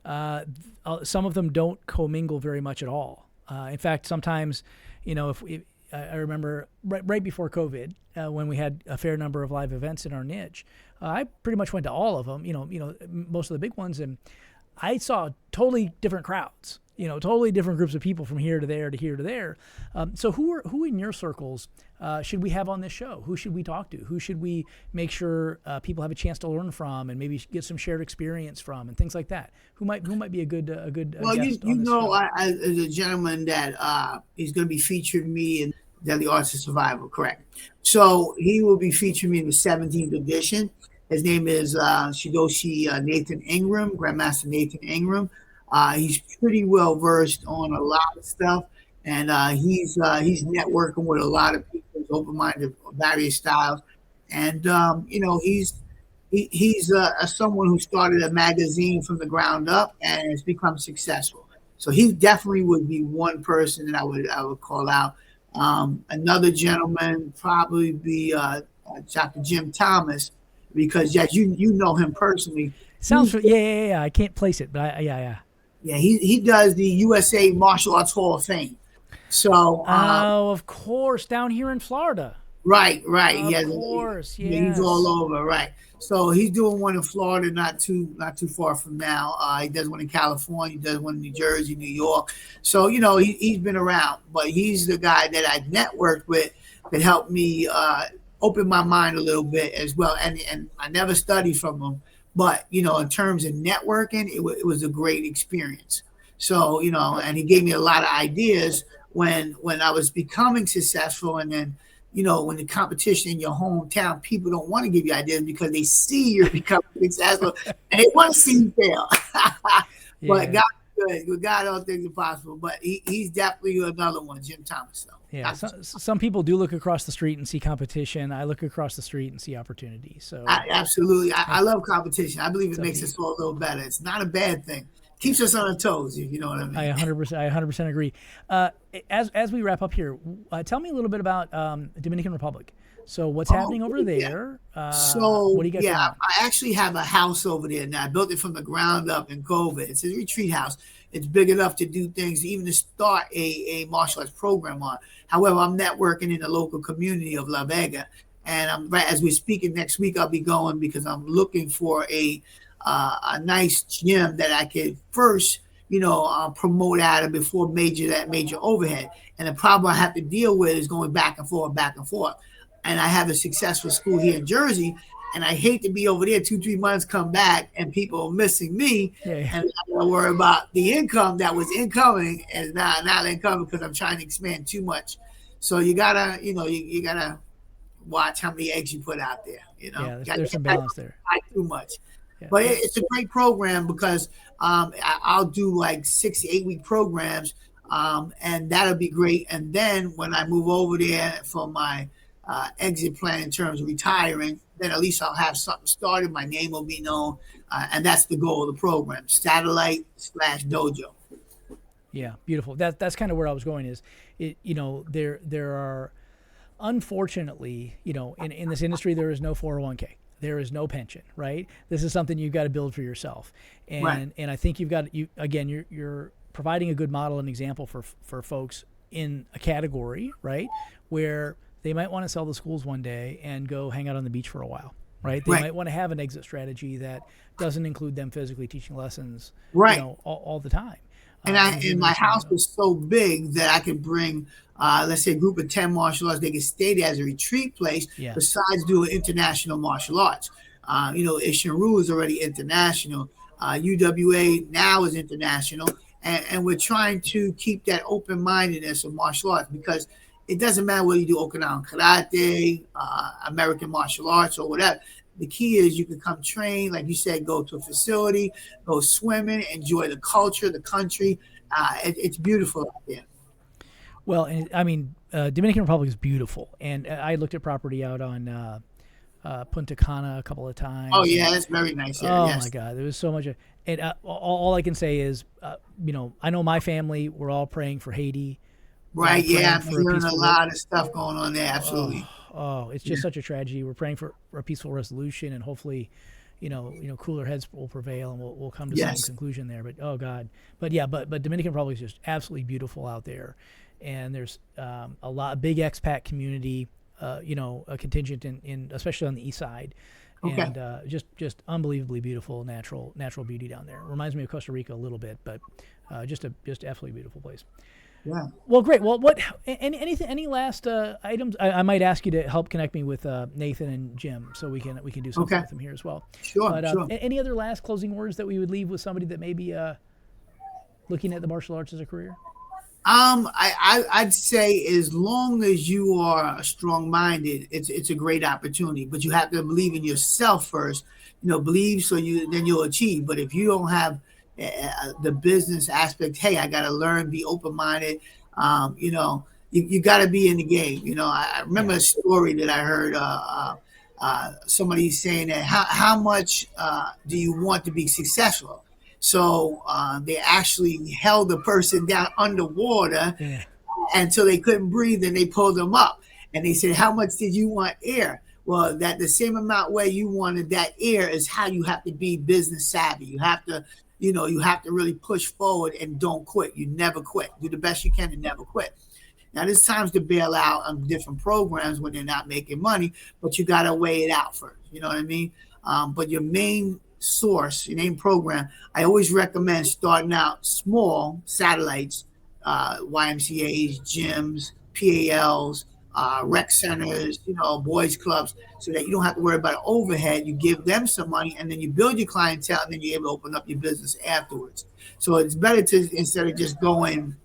some of them don't commingle very much at all. In fact, sometimes, I remember right before COVID, when we had a fair number of live events in our niche, I pretty much went to all of them, most of the big ones, and I saw totally different crowds, totally different groups of people from here to there to here to there. So who in your circles should we have on this show? Who should we talk to? Who should we make sure people have a chance to learn from and maybe get some shared experience from and things like that? Who might be a good well, guest on this show? As a gentleman that he's going to be featuring me in Deadly Arts of Survival, correct? So he will be featuring me in the 17th edition. His name is Shidoshi Nathan Ingram, Grandmaster Nathan Ingram. He's pretty well versed on a lot of stuff, and he's networking with a lot of people. He's open-minded, various styles, and he's someone who started a magazine from the ground up and has become successful. So he definitely would be one person that I would call out. Another gentleman probably be Dr. Jim Thomas, because you know him personally. Sounds yeah. I can't place it, but yeah. Yeah, he does the USA Martial Arts Hall of Fame. So of course, down here in Florida. Right. Of course, yes. He's all over, right. So he's doing one in Florida, not too far from now. He does one in California, he does one in New Jersey, New York. So he's been around, but he's the guy that I networked with that helped me open my mind a little bit as well. And I never studied from him, but in terms of networking, it was a great experience. So and he gave me a lot of ideas when I was becoming successful, and then. When the competition in your hometown, people don't want to give you ideas because they see you're becoming successful and they want to see you fail. But God is good. With God, all things are possible. But he's definitely another one, Jim Thomas. Though. Yeah, some people do look across the street and see competition. I look across the street and see opportunity. So absolutely, I love competition. I believe it makes us all a little better. It's not a bad thing. Keeps us on our toes, if you know what I mean. I 100% agree. As we wrap up here, tell me a little bit about Dominican Republic. So what's happening over there? What do you guys I actually have a house over there now. I built it from the ground up in COVID. It's a retreat house. It's big enough to do things, even to start a martial arts program on. However, I'm networking in the local community of La Vega. And as we're speaking next week, I'll be going because I'm looking for a nice gym that I could first, promote out of before that major overhead. And the problem I have to deal with is going back and forth. And I have a successful school here in Jersey, and I hate to be over there 2-3 months, come back, and people are missing me. Yeah. And I gotta worry about the income that was incoming and not incoming because I'm trying to expand too much. So you gotta, you gotta watch how many eggs you put out there. Yeah, there's some balance there. Not too much. But it's a great program because I'll do like 6 to 8 week programs, and that'll be great. And then when I move over there for my exit plan in terms of retiring, then at least I'll have something started. My name will be known, and that's the goal of the program: satellite/dojo. Yeah, beautiful. That's kind of where I was going. There are, unfortunately, in this industry there is no 401k. There is no pension, right? This is something you've got to build for yourself. And I think you're providing a good model and example for folks in a category, right, where they might want to sell the schools one day and go hang out on the beach for a while, right? They Right. might want to have an exit strategy that doesn't include them physically teaching lessons, Right. all the time. And my house was so big that I could bring, let's say, a group of 10 martial arts. They could stay there as a retreat place. Yeah. Besides doing international martial arts, Ishinru is already international. UWA now is international, and we're trying to keep that open-mindedness of martial arts, because it doesn't matter whether you do Okinawan karate, American martial arts, or whatever. The key is you can come train, like you said, go to a facility, go swimming, enjoy the culture, the country. It's beautiful out there. Well, and I mean, Dominican Republic is beautiful, and I looked at property out on Punta Cana a couple of times. Oh yeah, that's very nice here. Oh Yes. my God, there was so much. And all I can say is, I know my family. We're all praying for Haiti. Right. We're Yeah, I'm praying for hearing a peaceful lot of stuff going on there. Absolutely. Oh, it's just such a tragedy. We're praying for a peaceful resolution, and hopefully, cooler heads will prevail, and we'll come to some conclusion there. But oh God, but Dominican Republic is just absolutely beautiful out there, and there's a big expat community, a contingent in especially on the east side, and just unbelievably beautiful natural beauty down there. Reminds me of Costa Rica a little bit, but just absolutely beautiful place. Yeah. Well, great. Well, any last items? I might ask you to help connect me with Nathan and Jim, so we can do something with them here as well. Sure. But Sure. any other last closing words that we would leave with somebody that may be looking at the martial arts as a career? I'd say as long as you are strong-minded, it's a great opportunity. But you have to believe in yourself first. Believe so then you'll achieve. But if you don't have the business aspect, hey, I got to learn, be open-minded. You got to be in the game. I remember a story that I heard. Somebody saying that how much do you want to be successful? So they actually held the person down underwater until they couldn't breathe, and they pulled them up. And they said, how much did you want air? Well, that the same amount where you wanted that air is how you have to be business savvy. You have to, you have to really push forward and don't quit. You never quit. Do the best you can and never quit. Now, there's times to bail out on different programs when they're not making money, but you got to weigh it out first. You know what I mean? But your main source, your main program, I always recommend starting out small satellites, YMCAs, gyms, PALs, rec centers, boys clubs, so that you don't have to worry about overhead. You give them some money, and then you build your clientele, and then you're able to open up your business afterwards. So it's better to, instead of just going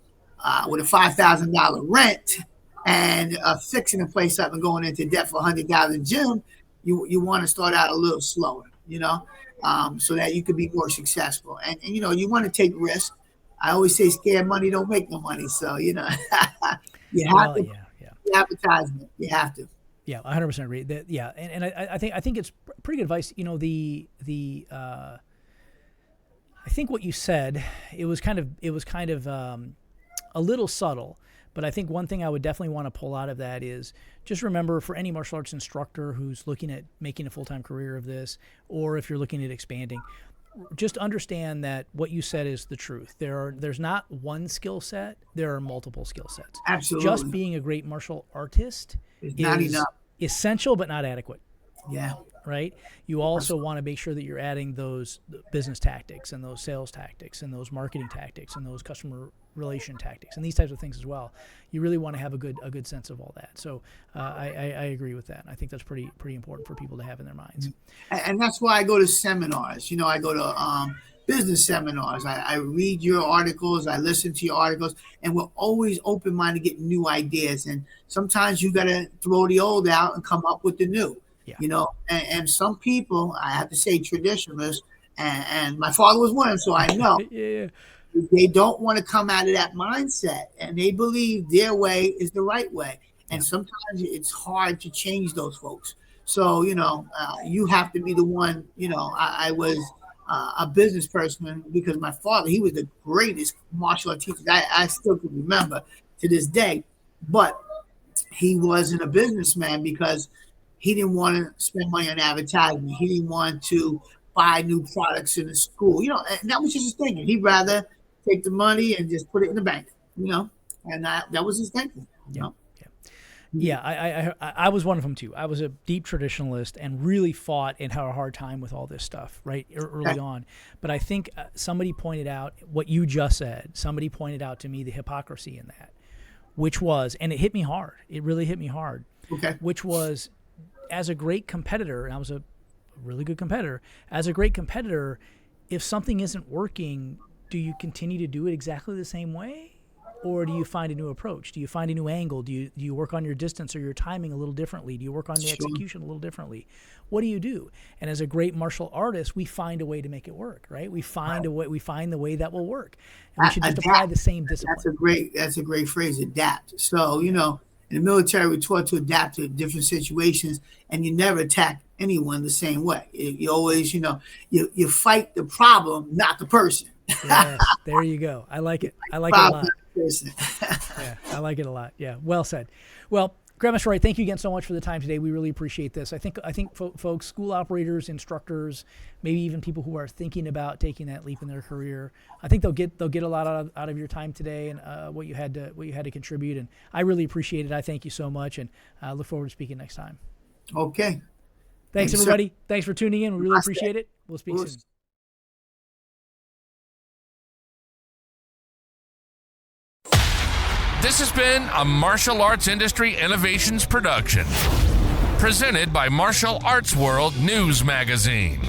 with a $5,000 rent and fixing the place up and going into debt for $100,000 gym, you want to start out a little slower, so that you could be more successful. And you want to take risks. I always say scared money don't make no money. So, you have to advertisement. You have to. Yeah, 100% agree. And I think it's pretty good advice. I think what you said, it was kind of a little subtle, but I think one thing I would definitely want to pull out of that is just remember, for any martial arts instructor who's looking at making a full-time career of this, or if you're looking at expanding, just understand that what you said is the truth. There's not one skill set, there are multiple skill sets. Absolutely. Just being a great martial artist is not enough. Essential but not adequate. Yeah. Right? You also want to make sure that you're adding those business tactics and those sales tactics and those marketing tactics and those customer relation tactics and these types of things as well. You really want to have a good sense of all that. So I agree with that. I think that's pretty important for people to have in their minds. And that's why I go to seminars. I go to business seminars. I read your articles. I listen to your articles, and we're always open-minded to get new ideas. And sometimes you got to throw the old out and come up with the new. Yeah. And some people, I have to say, traditionalists, and my father was one of them, so I know. Yeah. They don't want to come out of that mindset, and they believe their way is the right way. And sometimes it's hard to change those folks. So, you have to be the one. I was a business person because my father, he was the greatest martial art teacher I still can remember to this day. But he wasn't a businessman because he didn't want to spend money on advertising. He didn't want to buy new products in the school, and that was just his thinking. He'd rather take the money and just put it in the bank, and that was his thinking. Yeah, I was one of them too. I was a deep traditionalist and really fought and had a hard time with all this stuff right early on. But I think somebody pointed out what you just said. Somebody pointed out to me the hypocrisy in that, which was, and it hit me hard. It really hit me hard. Okay. Which was, as a great competitor, and I was a really good competitor, as a great competitor, if something isn't working, do you continue to do it exactly the same way? Or do you find a new approach? Do you find a new angle? Do you work on your distance or your timing a little differently? Do you work on the execution a little differently? What do you do? And as a great martial artist, we find a way to make it work, right? We find a way. We find the way that will work, and we should just apply the same discipline. That's a great phrase. Adapt. So in the military, we're taught to adapt to different situations, and you never attack anyone the same way. You always, you fight the problem, not the person. Yes, there you go. I like it. I like it a lot. Yeah, I like it a lot. Yeah, well said. Well, Grandmaster Wright, thank you again so much for the time today. We really appreciate this. I think folks, school operators, instructors, maybe even people who are thinking about taking that leap in their career, I think they'll get a lot out of your time today and what you had to contribute. And I really appreciate it. I thank you so much, and I look forward to speaking next time. Okay. Thanks everybody. Thanks for tuning in. We really appreciate it. We'll speak soon. This has been a Martial Arts Industry Innovations production, presented by Martial Arts World News Magazine.